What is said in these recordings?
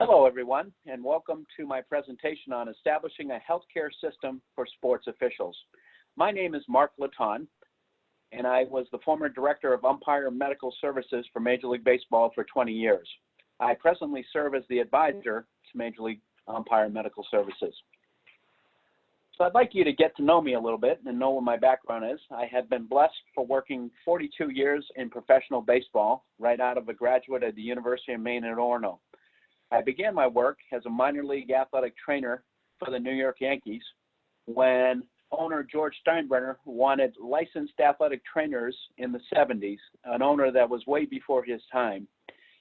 Hello, everyone, and welcome to my presentation on establishing a healthcare system for sports officials. My name is Mark Letendre, and I was the former Director of Umpire Medical Services for Major League Baseball for 20 years. I presently serve as the advisor to Major League Umpire Medical Services. So I'd like you to get to know me a little bit and know what my background is. I have been blessed for working 42 years in professional baseball, right out of a graduate at the University of Maine at Orono. I began my work as a minor league athletic trainer for the New York Yankees when owner George Steinbrenner wanted licensed athletic trainers in the 70s, an owner that was way before his time.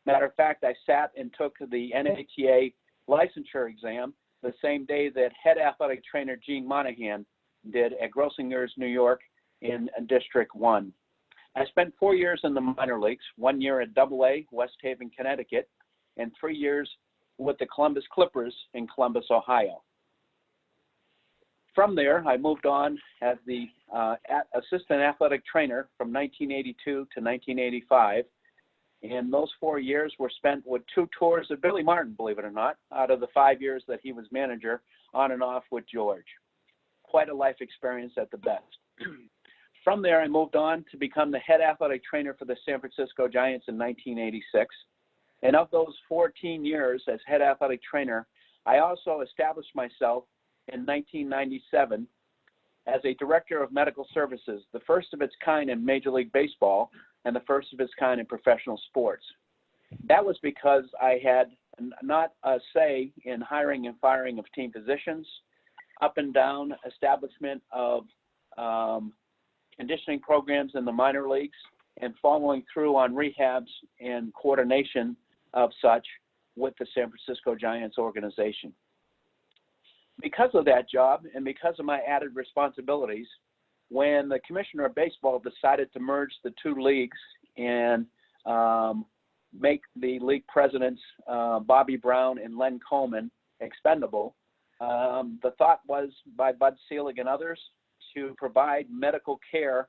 Matter of fact, I sat and took the NATA licensure exam the same day that head athletic trainer Gene Monahan did at Grossinger's, New York in District 1. I spent 4 years in the minor leagues, 1 year at AA, West Haven, Connecticut, and 3 years with the Columbus Clippers in Columbus, Ohio. From there, I moved on as the assistant athletic trainer from 1982 to 1985. And those 4 years were spent with 2 tours of Billy Martin, believe it or not, out of the 5 years that he was manager, on and off with George. Quite a life experience at the best. From there, I moved on to become the head athletic trainer for the San Francisco Giants in 1986. And of those 14 years as head athletic trainer, I also established myself in 1997 as a director of medical services, the first of its kind in Major League Baseball and the first of its kind in professional sports. That was because I had not a say in hiring and firing of team physicians, up and down establishment of conditioning programs in the minor leagues, and following through on rehabs and coordination of such with the San Francisco Giants organization. Because of that job and because of my added responsibilities, when the commissioner of baseball decided to merge the 2 leagues and make the league presidents, Bobby Brown and Len Coleman, expendable, the thought was by Bud Selig and others to provide medical care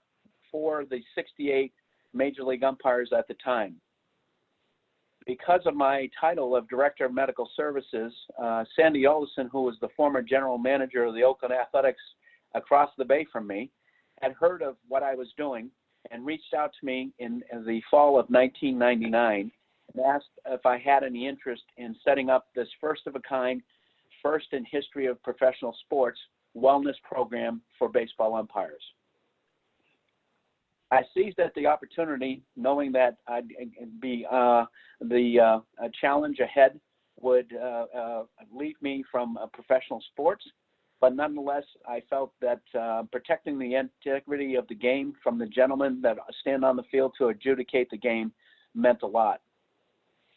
for the 68 major league umpires at the time. Because of my title of Director of Medical Services, Sandy Olson, who was the former general manager of the Oakland Athletics across the bay from me, had heard of what I was doing and reached out to me in the fall of 1999 and asked if I had any interest in setting up this first of a kind, first in history of professional sports wellness program for baseball umpires. I seized at the opportunity, knowing that I'd be the challenge ahead would leave me from professional sports, but nonetheless, I felt that protecting the integrity of the game from the gentlemen that stand on the field to adjudicate the game meant a lot.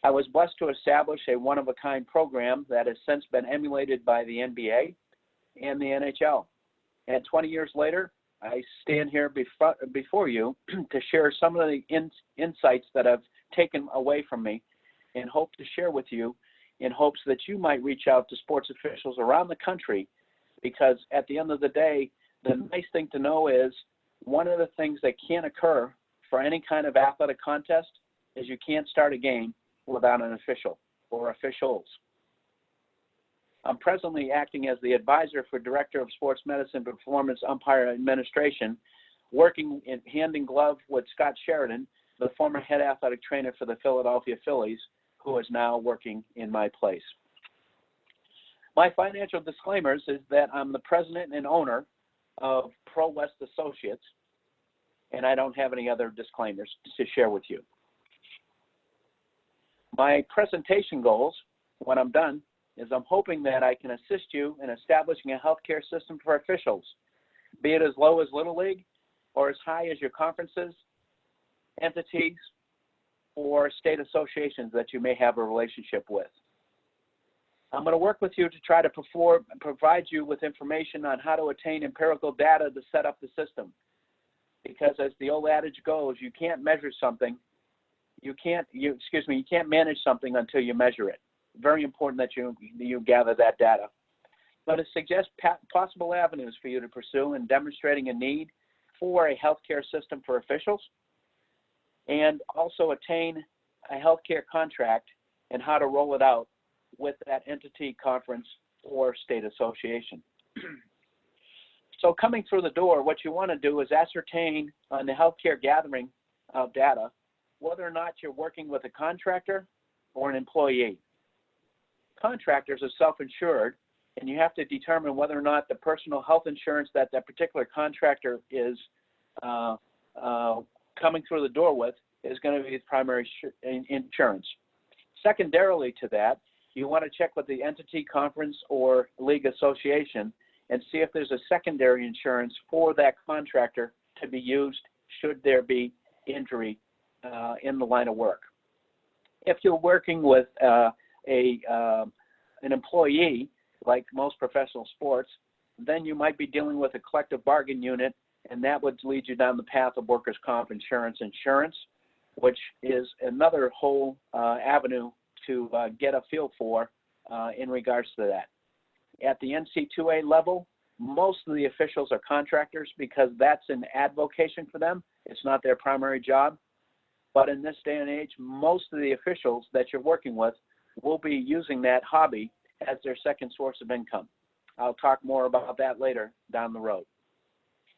I was blessed to establish a one-of-a-kind program that has since been emulated by the NBA and the NHL. And 20 years later, I stand here before you to share some of the insights that I've taken away from me and hope to share with you in hopes that you might reach out to sports officials around the country, because at the end of the day, the nice thing to know is one of the things that can occur for any kind of athletic contest is you can't start a game without an official or officials. I'm presently acting as the advisor for Director of Sports Medicine Performance Umpire Administration, working in hand in glove with Scott Sheridan, the former head athletic trainer for the Philadelphia Phillies, who is now working in my place. My financial disclaimers is that I'm the president and owner of Pro West Associates, and I don't have any other disclaimers to share with you. My presentation goals, when I'm done, is I'm hoping that I can assist you in establishing a healthcare system for officials, be it as low as Little League or as high as your conferences, entities, or state associations that you may have a relationship with. I'm going to work with you to try to provide you with information on how to attain empirical data to set up the system. Because as the old adage goes, you can't measure something, you can't manage something until you measure it. Very important that you gather that data. I'm going to suggest possible avenues for you to pursue in demonstrating a need for a healthcare system for officials, and also attain a healthcare contract and how to roll it out with that entity, conference, or state association. So coming through the door, what you want to do is ascertain on the healthcare gathering of data whether or not you're working with a contractor or an employee. Contractors are self-insured, and you have to determine whether or not the personal health insurance that that particular contractor is coming through the door with is going to be the primary insurance. Secondarily to that, you want to check with the entity, conference, or league association and see if there's a secondary insurance for that contractor to be used should there be injury in the line of work. If you're working with an employee, like most professional sports, then you might be dealing with a collective bargain unit, and that would lead you down the path of workers' comp insurance, which is another whole avenue to get a feel for in regards to that. At the NC2A level, most of the officials are contractors because that's an advocation for them. It's not their primary job. But in this day and age, most of the officials that you're working with will be using that hobby as their second source of income. I'll talk more about that later down the road.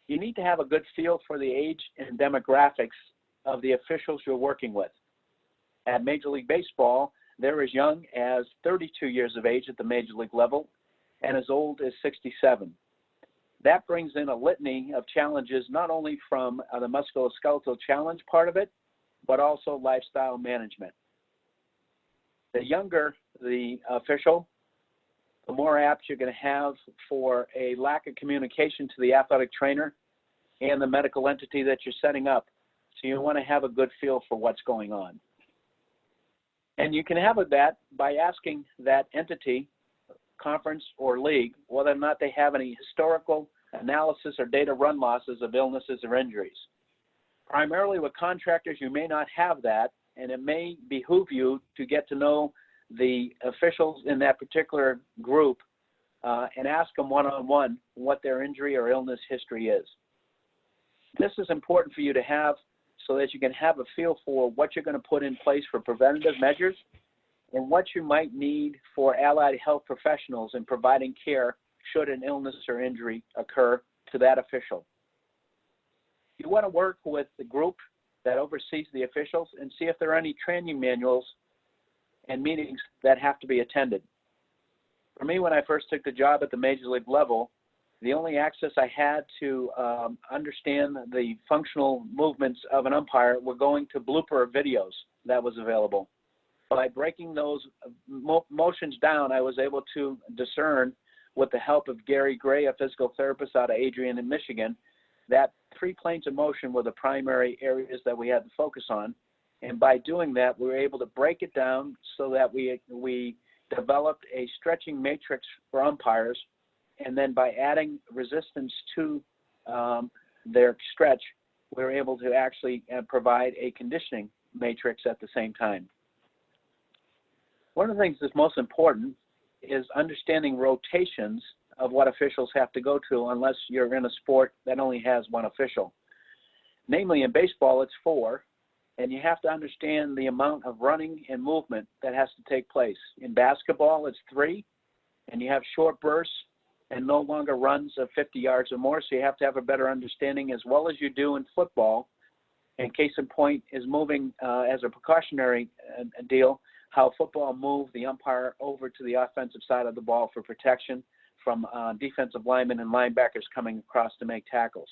You need to have a good feel for the age and demographics of the officials you're working with. At Major League Baseball, they're as young as 32 years of age at the Major League level and as old as 67. That brings in a litany of challenges, not only from the musculoskeletal challenge part of it, but also lifestyle management. The younger the official, the more apt you're going to have for a lack of communication to the athletic trainer and the medical entity that you're setting up. So you want to have a good feel for what's going on. And you can have that by asking that entity, conference, or league whether or not they have any historical analysis or data run losses of illnesses or injuries. Primarily with contractors, you may not have that, and it may behoove you to get to know the officials in that particular group and ask them one-on-one what their injury or illness history is. This is important for you to have so that you can have a feel for what you're going to put in place for preventative measures and what you might need for allied health professionals in providing care should an illness or injury occur to that official. You want to work with the group that oversees the officials and see if there are any training manuals and meetings that have to be attended. For me, when I first took the job at the Major League level, the only access I had to understand the functional movements of an umpire were going to blooper videos that was available. By breaking those motions down, I was able to discern, with the help of Gary Gray, a physical therapist out of Adrian in Michigan, that 3 planes of motion were the primary areas that we had to focus on. And by doing that, we were able to break it down so that we developed a stretching matrix for umpires. And then by adding resistance to their stretch, we were able to actually provide a conditioning matrix at the same time. One of the things that's most important is understanding rotations of what officials have to go to unless you're in a sport that only has one official. Namely, in baseball, it's 4, and you have to understand the amount of running and movement that has to take place. In basketball, it's 3, and you have short bursts and no longer runs of 50 yards or more, so you have to have a better understanding as well as you do in football. And case in point is moving as a precautionary deal, how football moved the umpire over to the offensive side of the ball for protection from defensive linemen and linebackers coming across to make tackles.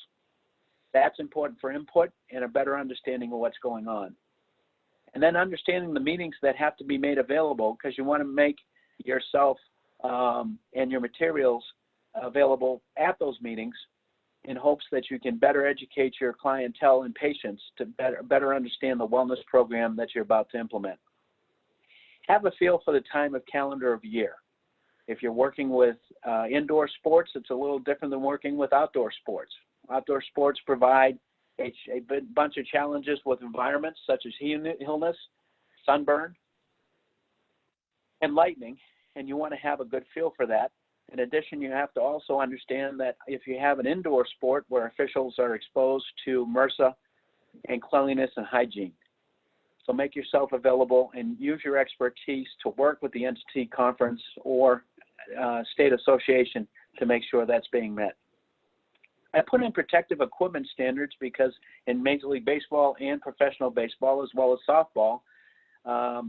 That's important for input and a better understanding of what's going on. And then understanding the meetings that have to be made available, because you want to make yourself and your materials available at those meetings in hopes that you can better educate your clientele and patients to better understand the wellness program that you're about to implement. Have a feel for the time of calendar of year. If you're working with indoor sports, it's a little different than working with outdoor sports. Outdoor sports provide a bunch of challenges with environments such as illness, sunburn, and lightning, and you want to have a good feel for that. In addition, you have to also understand that if you have an indoor sport where officials are exposed to MRSA and cleanliness and hygiene. So make yourself available and use your expertise to work with the entity, conference, or state association to make sure that's being met. I put in protective equipment standards because in Major League Baseball and professional baseball, as well as softball,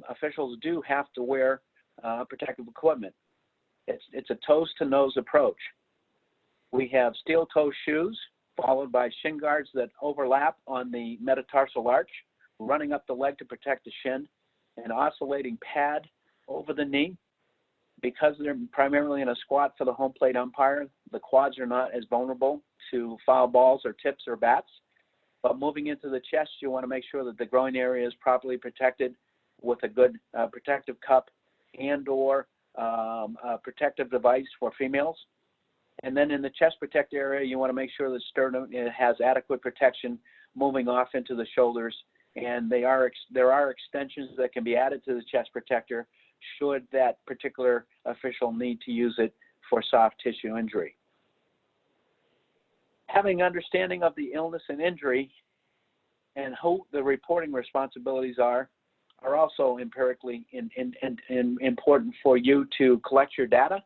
officials do have to wear protective equipment. It's a toes-to-nose approach. We have steel-toe shoes, followed by shin guards that overlap on the metatarsal arch, running up the leg to protect the shin, an oscillating pad over the knee. Because they're primarily in a squat for the home plate umpire, the quads are not as vulnerable to foul balls or tips or bats. But moving into the chest, you want to make sure that the groin area is properly protected with a good protective cup and or a protective device for females. And then in the chest protect area, you want to make sure the sternum has adequate protection moving off into the shoulders. And there are extensions that can be added to the chest protector should that particular official need to use it for soft tissue injury. Having understanding of the illness and injury and who the reporting responsibilities are also empirically important for you to collect your data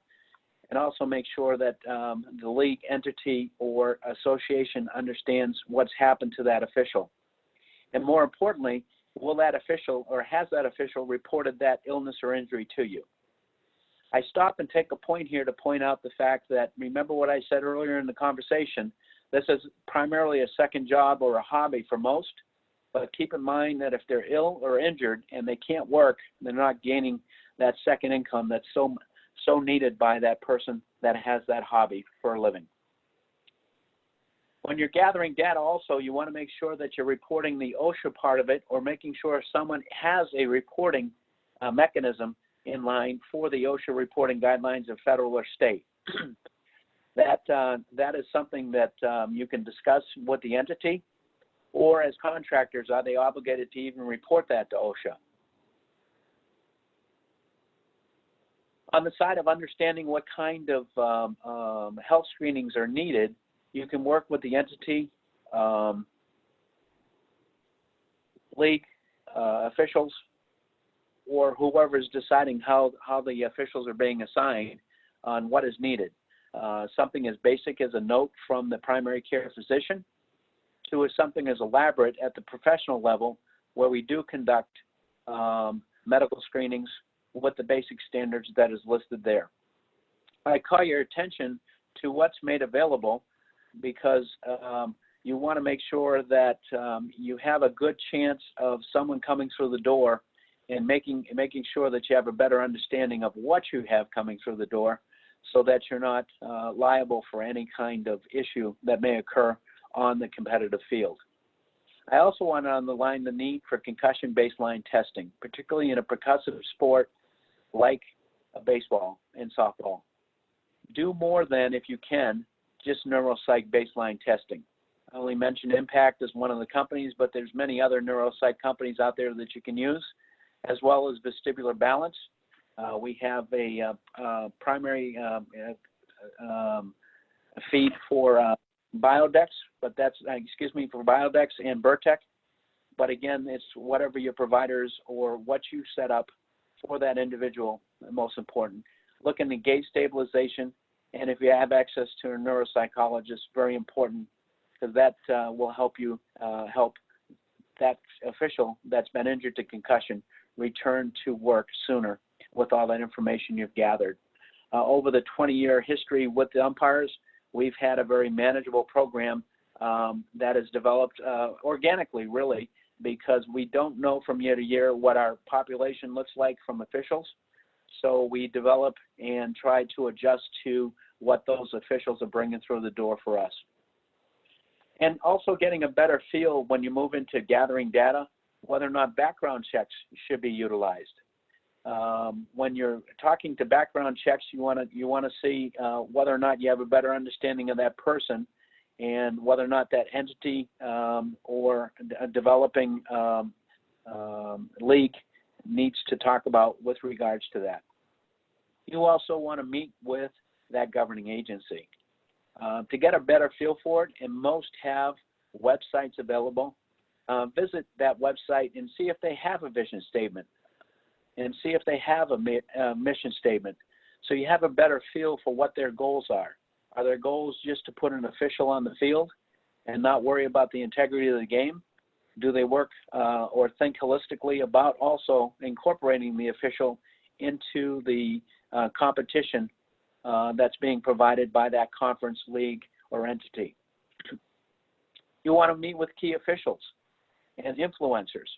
and also make sure that the league entity or association understands what's happened to that official. And more importantly, will that official or has that official reported that illness or injury to you? I stop and take a point here to point out the fact that, remember what I said earlier in the conversation, this is primarily a second job or a hobby for most, but keep in mind that if they're ill or injured and they can't work, they're not gaining that second income that's so needed by that person that has that hobby for a living. When you're gathering data also, you want to make sure that you're reporting the OSHA part of it or making sure someone has a reporting mechanism in line for the OSHA reporting guidelines of federal or state. That is something that you can discuss with the entity, or as contractors, are they obligated to even report that to OSHA? On the side of understanding what kind of health screenings are needed, you can work with the entity, league officials, or whoever is deciding how the officials are being assigned on what is needed. Something as basic as a note from the primary care physician to something as elaborate at the professional level where we do conduct medical screenings with the basic standards that is listed there. I call your attention to what's made available because you want to make sure that you have a good chance of someone coming through the door and making sure that you have a better understanding of what you have coming through the door so that you're not liable for any kind of issue that may occur on the competitive field. I also want to underline the need for concussion baseline testing, particularly in a percussive sport like baseball and softball. Do more than, if you can, just neuropsych baseline testing. I only mentioned Impact as one of the companies, but there's many other neuropsych companies out there that you can use, as well as vestibular balance. We have a primary feed for Biodex, but that's, for Biodex and Vertec. But again, it's whatever your providers or what you set up for that individual, most important. Look into gait stabilization, and if you have access to a neuropsychologist, very important, because that will help you help that official that's been injured to concussion return to work sooner with all that information you've gathered. Over the 20-year history with the umpires, we've had a very manageable program that is developed organically, really, because we don't know from year to year what our population looks like from officials. So we develop and try to adjust to what those officials are bringing through the door for us. And also getting a better feel when you move into gathering data, whether or not background checks should be utilized. When you're talking to background checks, you want to see whether or not you have a better understanding of that person and whether or not that entity or a developing league needs to talk about with regards to that. You also want to meet with that governing agency to get a better feel for it, and most have websites available visit that website and see if they have a vision statement and see if they have a mission statement, so you have a better feel for what their goals are. Are their goals just to put an official on the field and not worry about the integrity of the game? Do they work or think holistically about also incorporating the official into the competition that's being provided by that conference, league, or entity? You want to meet with key officials and influencers.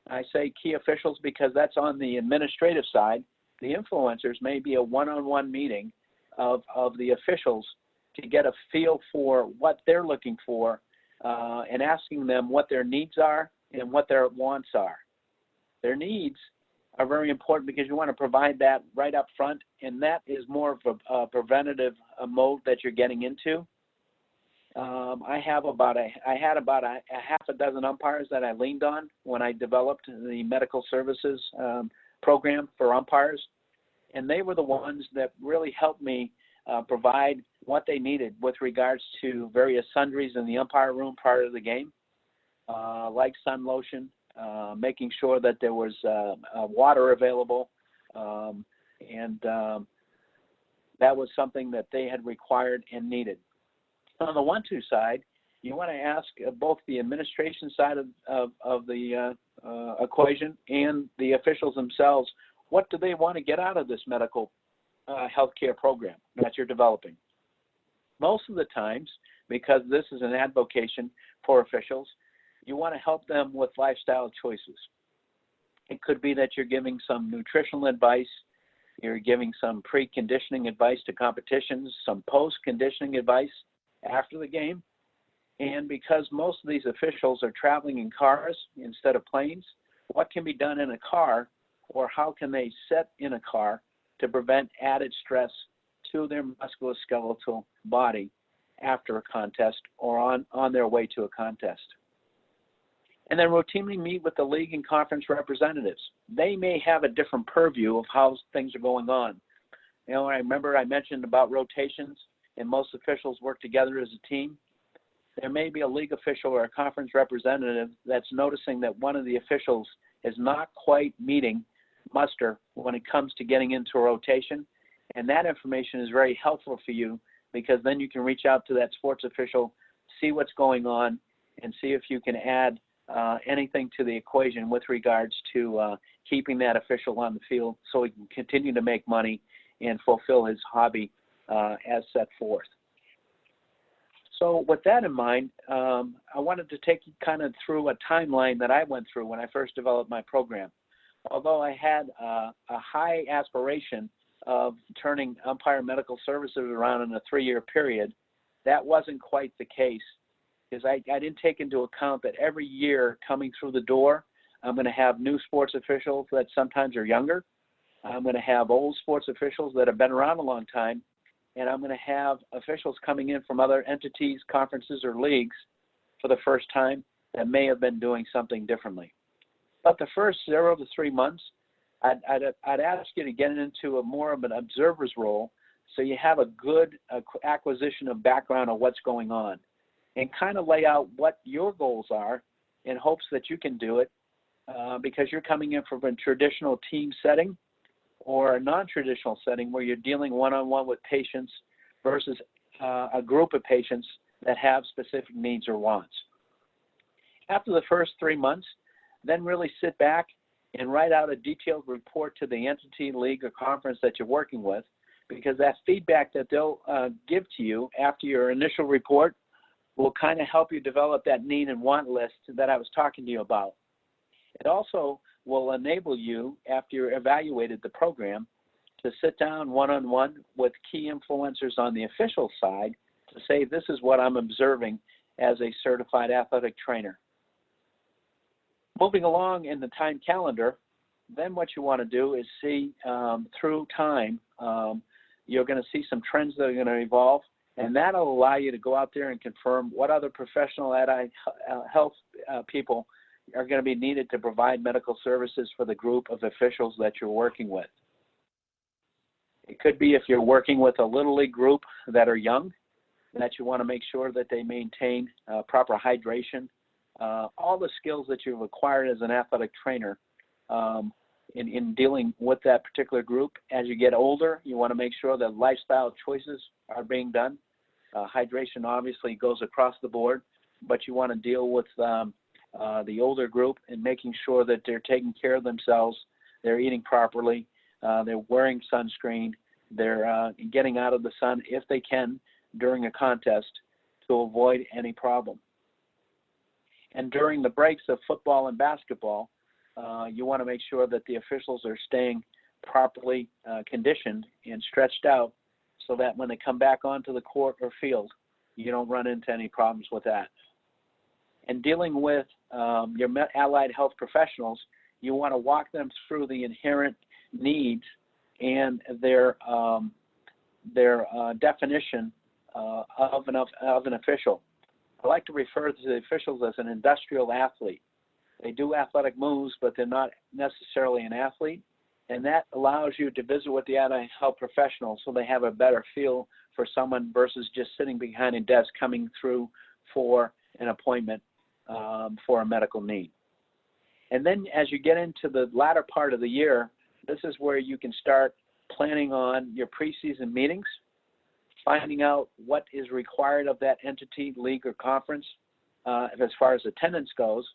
I say key officials because that's on the administrative side. The influencers may be a one-on-one meeting of the officials to get a feel for what they're looking for and asking them what their needs are and what their wants are. Their needs are very important because you want to provide that right up front, and that is more of a preventative mode that you're getting into. I had about a half a dozen umpires that I leaned on when I developed the medical services program for umpires, and they were the ones that really helped me provide what they needed with regards to various sundries in the umpire room prior to the game, like sun lotion, making sure that there was water available, and that was something that they had required and needed. On the 1-2 side, you want to ask both the administration side of the equation and the officials themselves, what do they want to get out of this medical healthcare program that you're developing? Most of the times, because this is an advocation for officials, you want to help them with lifestyle choices. It could be that you're giving some nutritional advice, you're giving some pre-conditioning advice to competitions, some post-conditioning advice after the game. And because most of these officials are traveling in cars instead of planes, what can be done in a car, or how can they sit in a car to prevent added stress to their musculoskeletal body after a contest or on their way to a contest? And then routinely meet with the league and conference representatives. They may have a different purview of how things are going on. You know, I remember I mentioned about rotations, and most officials work together as a team. There may be a league official or a conference representative that's noticing that one of the officials is not quite meeting muster when it comes to getting into a rotation, and that information is very helpful for you, because then you can reach out to that sports official, see what's going on, and see if you can add anything to the equation with regards to keeping that official on the field so he can continue to make money and fulfill his hobby as set forth. So with that in mind, I wanted to take you kind of through a timeline that I went through when I first developed my program. Although I had a high aspiration of turning umpire medical services around in a 3-year period, that wasn't quite the case, because I didn't take into account that every year coming through the door, I'm going to have new sports officials that sometimes are younger. I'm going to have old sports officials that have been around a long time, and I'm going to have officials coming in from other entities, conferences, or leagues for the first time that may have been doing something differently. But the first 0 to 3 months, I'd ask you to get into more of an observer's role, so you have a good acquisition of background of what's going on, and kind of lay out what your goals are in hopes that you can do it, because you're coming in from a traditional team setting or a non-traditional setting where you're dealing one-on-one with patients versus a group of patients that have specific needs or wants. After the first 3 months, then really sit back and write out a detailed report to the entity, league, or conference that you're working with, because that feedback that they'll give to you after your initial report will kind of help you develop that need and want list that I was talking to you about. It also will enable you, after you've evaluated the program, to sit down one-on-one with key influencers on the official side to say, this is what I'm observing as a certified athletic trainer. Moving along in the time calendar, then what you want to do is see through time, you're going to see some trends that are going to evolve, and that'll allow you to go out there and confirm what other professional health people are going to be needed to provide medical services for the group of officials that you're working with. It could be if you're working with a little league group that are young, that you want to make sure that they maintain proper hydration, all the skills that you've acquired as an athletic trainer in dealing with that particular group. As you get older, you want to make sure that lifestyle choices are being done. Hydration obviously goes across the board, but you want to deal with the older group and making sure that they're taking care of themselves, they're eating properly, they're wearing sunscreen, they're getting out of the sun if they can during a contest to avoid any problem. And during the breaks of football and basketball, you want to make sure that the officials are staying properly conditioned and stretched out so that when they come back onto the court or field, you don't run into any problems with that. And dealing with your allied health professionals, you want to walk them through the inherent needs and their definition of an official. I like to refer to the officials as an industrial athlete. They do athletic moves, but they're not necessarily an athlete, and that allows you to visit with the allied health professionals so they have a better feel for someone versus just sitting behind a desk coming through for an appointment for a medical need. And then as you get into the latter part of the year, this is where you can start planning on your preseason meetings, finding out what is required of that entity, league, or conference as far as attendance goes,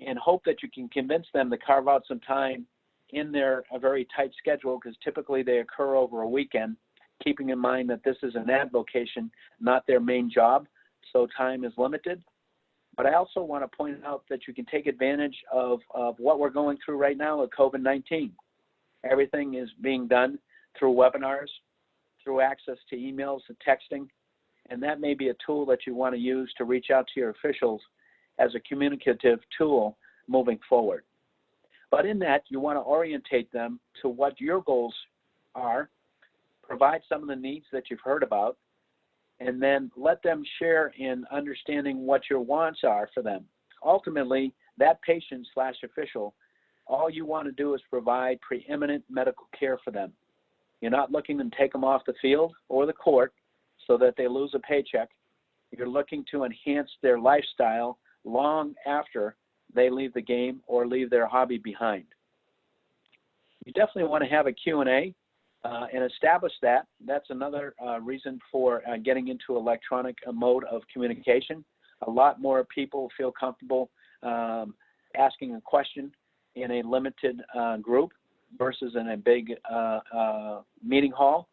and hope that you can convince them to carve out some time in their very tight schedule, because typically they occur over a weekend, keeping in mind that this is an avocation, not their main job, so time is limited. But I also want to point out that you can take advantage of what we're going through right now with COVID-19. Everything is being done through webinars, through access to emails and texting, and that may be a tool that you want to use to reach out to your officials as a communicative tool moving forward. But in that, you want to orientate them to what your goals are, provide some of the needs that you've heard about, and then let them share in understanding what your wants are for them. Ultimately, that patient/official, all you want to do is provide preeminent medical care for them. You're not looking to take them off the field or the court so that they lose a paycheck. You're looking to enhance their lifestyle long after they leave the game or leave their hobby behind. You definitely want to have a Q&A and establish that. That's another reason for getting into electronic mode of communication. A lot more people feel comfortable asking a question in a limited group versus in a big meeting hall,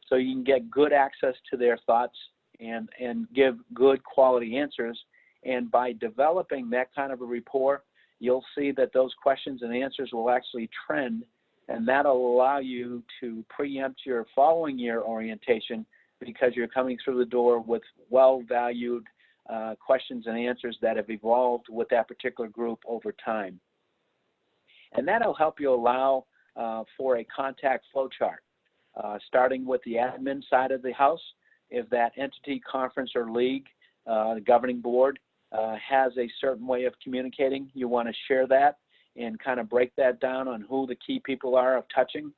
so you can get good access to their thoughts and give good quality answers. And by developing that kind of a rapport, you'll see that those questions and answers will actually trend, and that'll allow you to preempt your following year orientation because you're coming through the door with well-valued questions and answers that have evolved with that particular group over time. And that'll help you allow for a contact flow chart, starting with the admin side of the house. If that entity, conference, or league, the governing board, has a certain way of communicating, you want to share that and kind of break that down on who the key people are of touching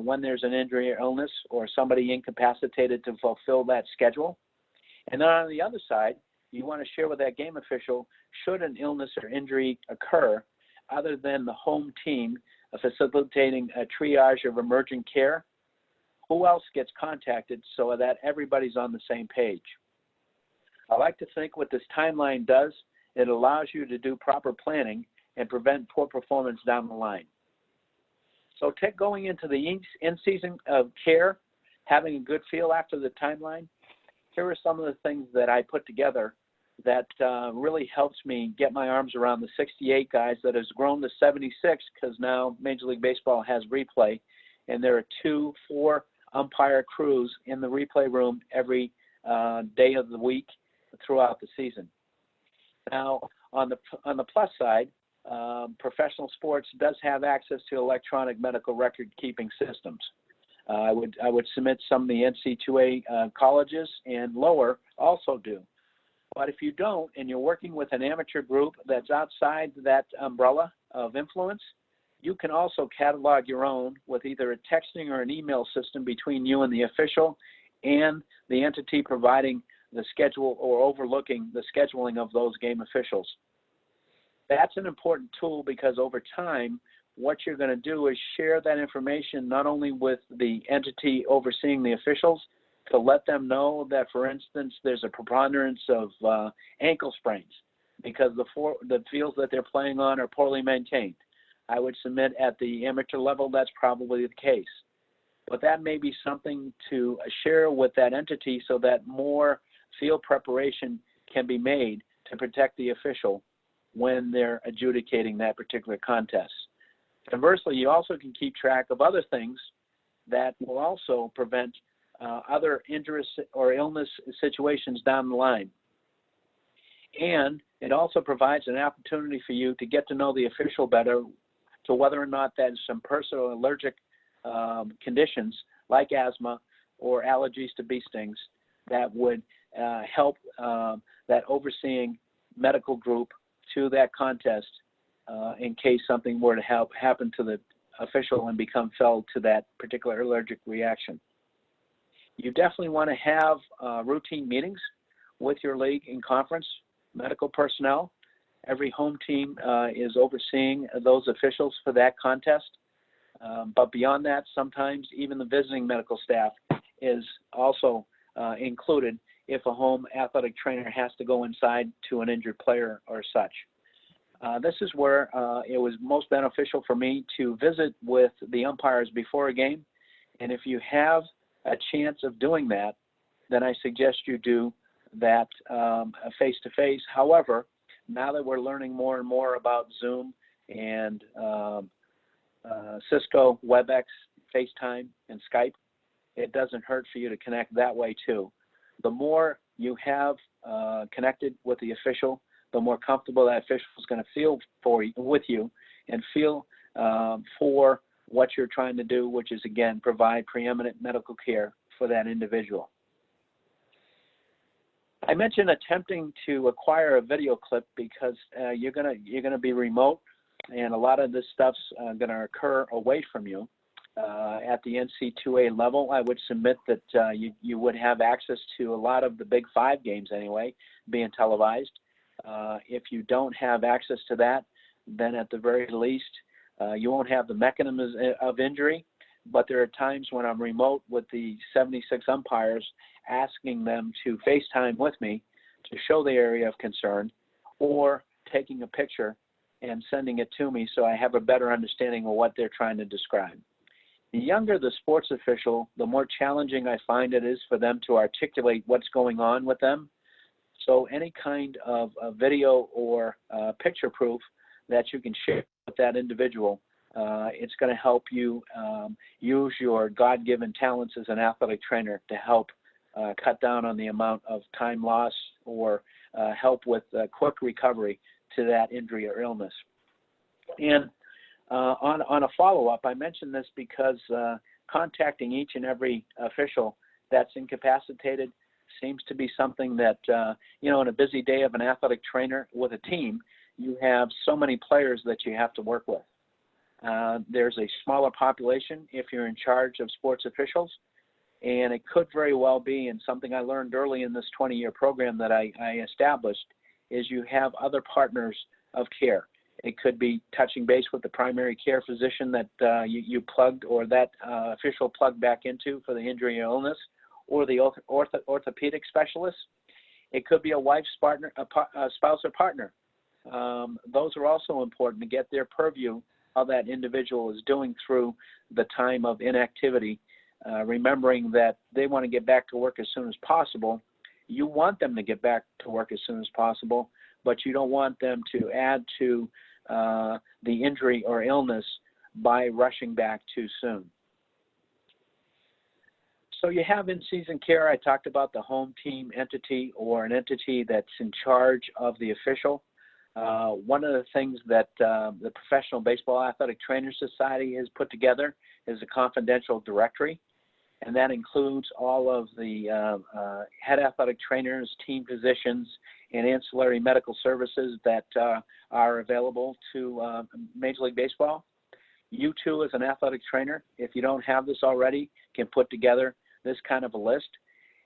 when there's an injury or illness or somebody incapacitated to fulfill that schedule. And then on the other side, you want to share with that game official, should an illness or injury occur, other than the home team facilitating a triage of emergent care, who else gets contacted so that everybody's on the same page. I like to think what this timeline does, it allows you to do proper planning and prevent poor performance down the line. So going into the in-season of care, having a good feel after the timeline, here are some of the things that I put together that really helps me get my arms around the 68 guys that has grown to 76, because now Major League Baseball has replay, and there are 2-4 umpire crews in the replay room every day of the week throughout the season. Now, on the plus side, professional sports does have access to electronic medical record keeping systems. I would submit some of the NC2A colleges and lower also do. But if you don't, and you're working with an amateur group that's outside that umbrella of influence, you can also catalog your own with either a texting or an email system between you and the official and the entity providing the schedule or overlooking the scheduling of those game officials. That's an important tool because over time, what you're going to do is share that information not only with the entity overseeing the officials, to let them know that, for instance, there's a preponderance of ankle sprains because the fields that they're playing on are poorly maintained. I would submit at the amateur level that's probably the case. But that may be something to share with that entity so that more field preparation can be made to protect the official when they're adjudicating that particular contest. Conversely, you also can keep track of other things that will also prevent other injuries or illness situations down the line. And it also provides an opportunity for you to get to know the official better, to whether or not there's some personal allergic conditions like asthma or allergies to bee stings that would help that overseeing medical group to that contest in case something were to happen to the official and become felled to that particular allergic reaction. You definitely want to have routine meetings with your league and conference medical personnel. Every home team is overseeing those officials for that contest. But beyond that, sometimes even the visiting medical staff is also included if a home athletic trainer has to go inside to an injured player or such. This is where it was most beneficial for me to visit with the umpires before a game. And if you have a chance of doing that, then I suggest you do that face-to-face. However, now that we're learning more and more about Zoom and Cisco, WebEx, FaceTime, and Skype, it doesn't hurt for you to connect that way too. The more you have connected with the official, the more comfortable that official is going to feel with you and feel for what you're trying to do, which is, again, provide preeminent medical care for that individual. I mentioned attempting to acquire a video clip because you're gonna be remote, and a lot of this stuff's going to occur away from you. At the NC2A level, I would submit that you would have access to a lot of the Big Five games anyway, being televised. If you don't have access to that, then at the very least, you won't have the mechanisms of injury. But there are times when I'm remote with the 76 umpires, asking them to FaceTime with me to show the area of concern, or taking a picture and sending it to me so I have a better understanding of what they're trying to describe. The younger the sports official, the more challenging I find it is for them to articulate what's going on with them. So any kind of video or picture proof that you can share with that individual, it's going to help you use your God-given talents as an athletic trainer to help cut down on the amount of time loss or help with quick recovery to that injury or illness. And on a follow-up, I mention this because contacting each and every official that's incapacitated seems to be something that, in a busy day of an athletic trainer with a team, you have so many players that you have to work with. There's a smaller population if you're in charge of sports officials, and it could very well be, and something I learned early in this 20-year program that I established, is you have other partners of care. It could be touching base with the primary care physician that you plugged or that official plugged back into for the injury or illness, or the orthopedic specialist. It could be a wife's partner, a spouse or partner. Those are also important to get their purview how that individual is doing through the time of inactivity, remembering that they want to get back to work as soon as possible. You want them to get back to work as soon as possible, but you don't want them to add to the injury or illness by rushing back too soon. So you have in-season care. I talked about the home team entity or an entity that's in charge of the official. One of the things that the Professional Baseball Athletic Trainers Society has put together is a confidential directory, and that includes all of the head athletic trainers, team physicians, and ancillary medical services that are available to Major League Baseball. You too, as an athletic trainer, if you don't have this already, can put together this kind of a list.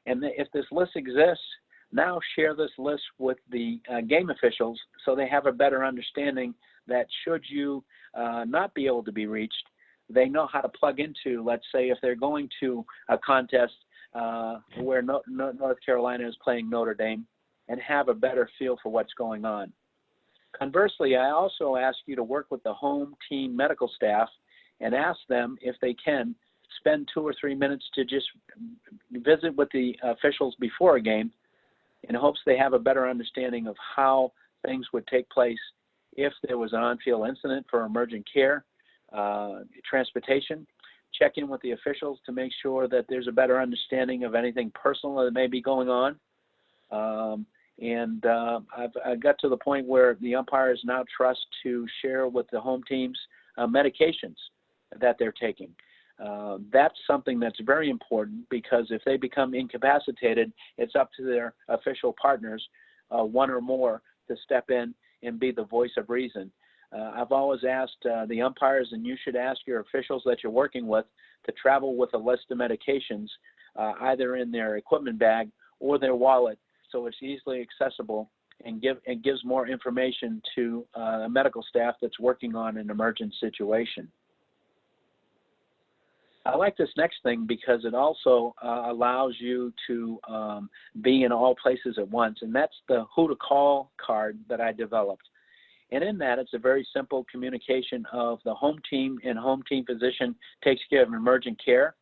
And if this list exists, Now share this list with the game officials so they have a better understanding that should you not be able to be reached, they know how to plug into, let's say, if they're going to a contest where North Carolina is playing Notre Dame, and have a better feel for what's going on. Conversely, I also ask you to work with the home team medical staff and ask them if they can spend 2 or 3 minutes to just visit with the officials before a game in hopes they have a better understanding of how things would take place if there was an on-field incident for emergent care, transportation. Check in with the officials to make sure that there's a better understanding of anything personal that may be going on. I've got to the point where the umpires now trust to share with the home teams medications that they're taking. That's something that's very important, because if they become incapacitated, it's up to their official partners, one or more, to step in and be the voice of reason. I've always asked the umpires, and you should ask your officials that you're working with, to travel with a list of medications, either in their equipment bag or their wallet, so it's easily accessible and gives more information to a medical staff that's working on an emergent situation. I like this next thing because it also allows you to be in all places at once, and that's the who to call card that I developed. And in that, it's a very simple communication of the home team and home team physician takes care of emergent care.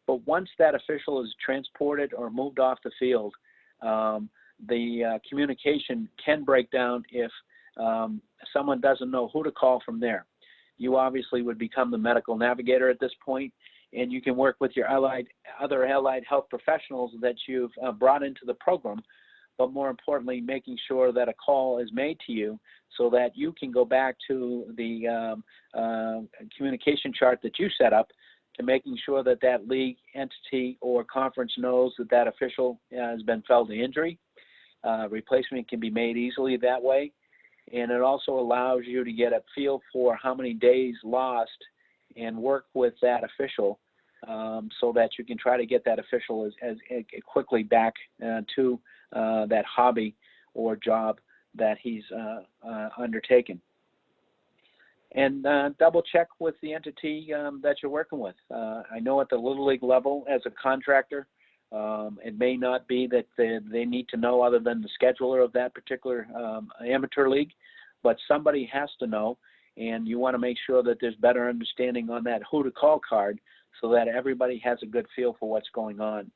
But once that official is transported or moved off the field, the communication can break down if someone doesn't know who to call from there. You obviously would become the medical navigator at this point, and you can work with your other allied health professionals that you've brought into the program, but more importantly, making sure that a call is made to you so that you can go back to the communication chart that you set up, to making sure that that league entity or conference knows that that official has been felt an injury. Replacement can be made easily that way. And it also allows you to get a feel for how many days lost and work with that official so that you can try to get that official as quickly back to that hobby or job that he's undertaken. And double check with the entity that you're working with. I know at the Little League level as a contractor, it may not be that they need to know other than the scheduler of that particular amateur league, but somebody has to know, and you want to make sure that there's better understanding on that who to call card so that everybody has a good feel for what's going on.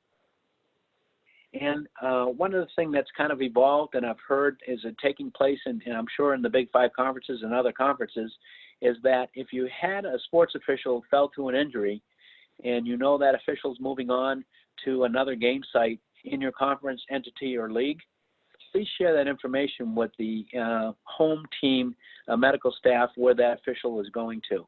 And one of the things that's kind of evolved and I've heard is it taking place, and I'm sure in the Big Five conferences and other conferences, is that if you had a sports official who fell to an injury and you know that official's moving on to another game site in your conference, entity, or league, please share that information with the home team medical staff where that official is going to.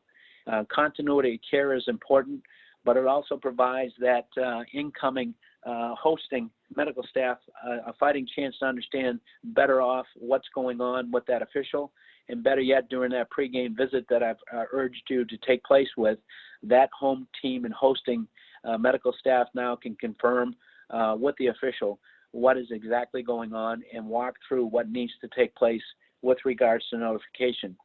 Continuity of care is important, but it also provides that incoming hosting medical staff a fighting chance to understand better off what's going on with that official, and better yet, during that pregame visit that I've urged you to take place with, that home team and hosting medical staff now can confirm with the official what is exactly going on and walk through what needs to take place with regards to notification.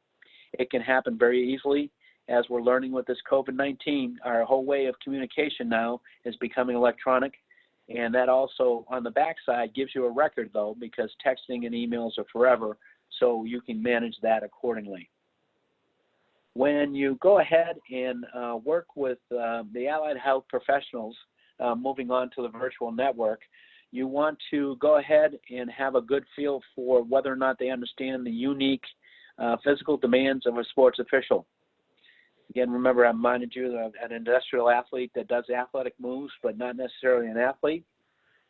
It can happen very easily. As we're learning with this COVID-19, our whole way of communication now is becoming electronic. And that also, on the backside, gives you a record, though, because texting and emails are forever, so you can manage that accordingly. When you go ahead and work with the allied health professionals moving on to the virtual network, you want to go ahead and have a good feel for whether or not they understand the unique physical demands of a sports official. Again, remember, I reminded you of an industrial athlete that does athletic moves, but not necessarily an athlete.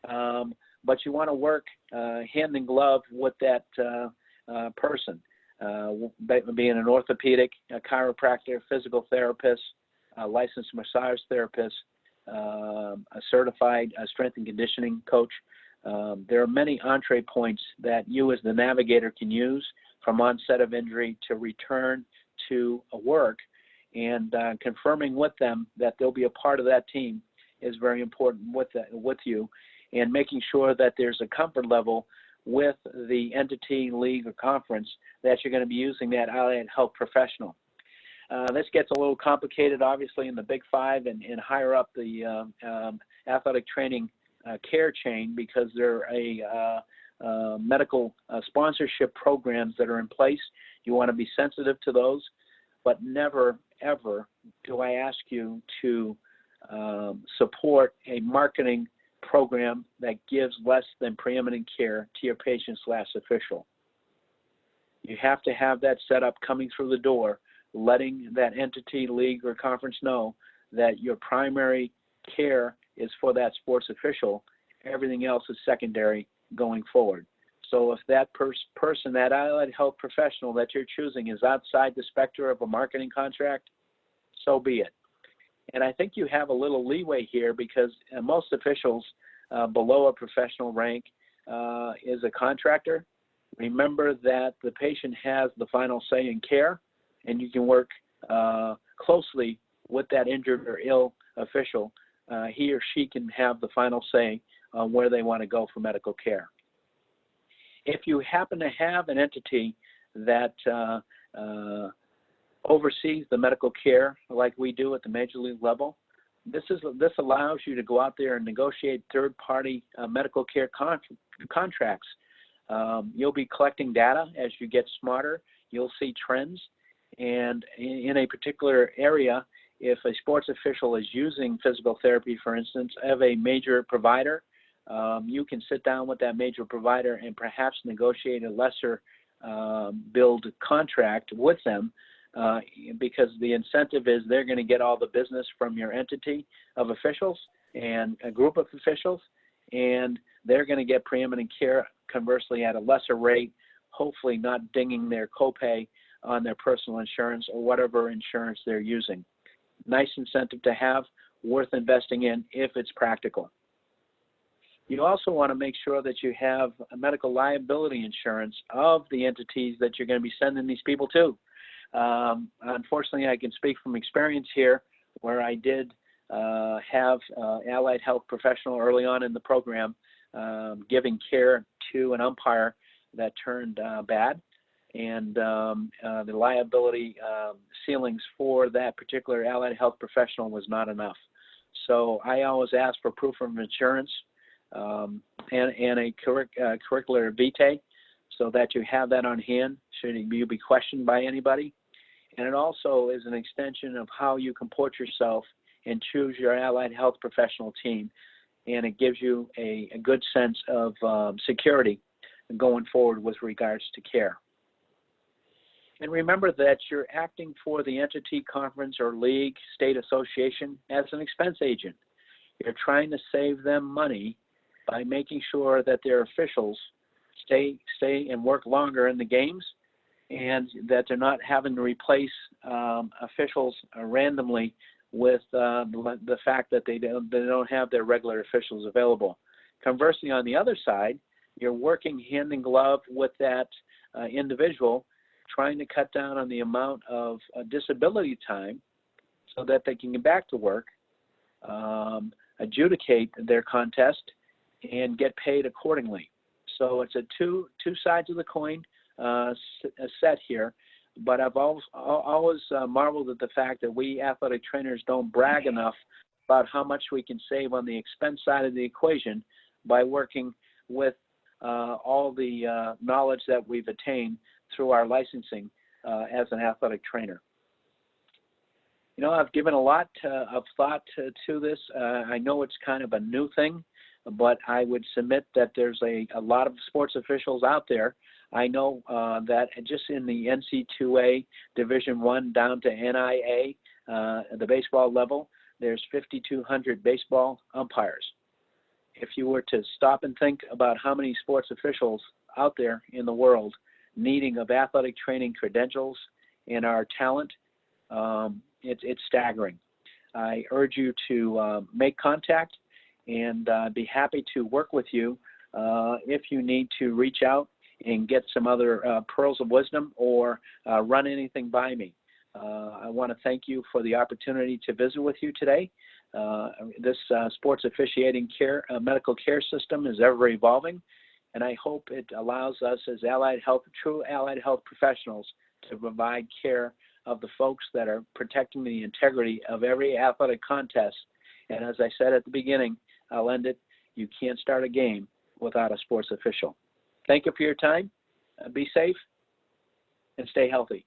But you want to work hand in glove with that person, being an orthopedic, a chiropractor, physical therapist, a licensed massage therapist, a certified strength and conditioning coach. There are many entree points that you as the navigator can use from onset of injury to return to work. And confirming with them that they'll be a part of that team is very important with you. and making sure that there's a comfort level with the entity, league, or conference that you're going to be using that allied health professional. This gets a little complicated, obviously, in the Big Five and higher up the athletic training care chain, because there are medical sponsorship programs that are in place. You want to be sensitive to those, but never, ever do I ask you to support a marketing program that gives less than preeminent care to your patient/official. You have to have that set up coming through the door, letting that entity, league, or conference know that your primary care is for that sports official. Everything else is secondary going forward. So if that person, that allied health professional that you're choosing, is outside the specter of a marketing contract, so be it. And I think you have a little leeway here, because most officials below a professional rank is a contractor. Remember that the patient has the final say in care, and you can work closely with that injured or ill official. He or she can have the final say on where they want to go for medical care. If you happen to have an entity that oversees the medical care like we do at the major league level, this allows you to go out there and negotiate third-party medical care contracts. You'll be collecting data as you get smarter. You'll see trends, and in a particular area, if a sports official is using physical therapy, for instance, of a major provider, you can sit down with that major provider and perhaps negotiate a lesser billed contract with them, because the incentive is they're going to get all the business from your entity of officials and a group of officials, and they're going to get preeminent care, conversely, at a lesser rate, hopefully not dinging their copay on their personal insurance or whatever insurance they're using. Nice incentive to have, worth investing in if it's practical. You also want to make sure that you have a medical liability insurance of the entities that you're going to be sending these people to. Unfortunately, I can speak from experience here, where I did have allied health professional early on in the program giving care to an umpire that turned bad, and the liability ceilings for that particular allied health professional was not enough. So I always ask for proof of insurance and a curricular vitae, so that you have that on hand should you be questioned by anybody. And it also is an extension of how you comport yourself and choose your allied health professional team, and it gives you a good sense of security going forward with regards to care. And remember that you're acting for the entity, conference, or league, state association as an expense agent. You're trying to save them money by making sure that their officials stay and work longer in the games, and that they're not having to replace officials randomly with the fact that they don't have their regular officials available. Conversely, on the other side, you're working hand in glove with that individual, trying to cut down on the amount of disability time so that they can get back to work, adjudicate their contest, and get paid accordingly. So it's a two sides of the coin set here. But I've always marveled at the fact that we athletic trainers don't brag enough about how much we can save on the expense side of the equation by working with all the knowledge that we've attained through our licensing as an athletic trainer. You know, I've given a lot of thought to this. I know it's kind of a new thing, but I would submit that there's a lot of sports officials out there. I know that just in the NC2A Division I down to NIA, the baseball level, there's 5,200 baseball umpires. If you were to stop and think about how many sports officials out there in the world needing of athletic training credentials and our talent, it's staggering. I urge you to make contact, and be happy to work with you if you need to reach out and get some other pearls of wisdom or run anything by me. I want to thank you for the opportunity to visit with you today. This sports officiating care, medical care system is ever evolving, and I hope it allows us as true allied health professionals to provide care of the folks that are protecting the integrity of every athletic contest. And as I said at the beginning, I'll end it, you can't start a game without a sports official. Thank you for your time. Be safe and stay healthy.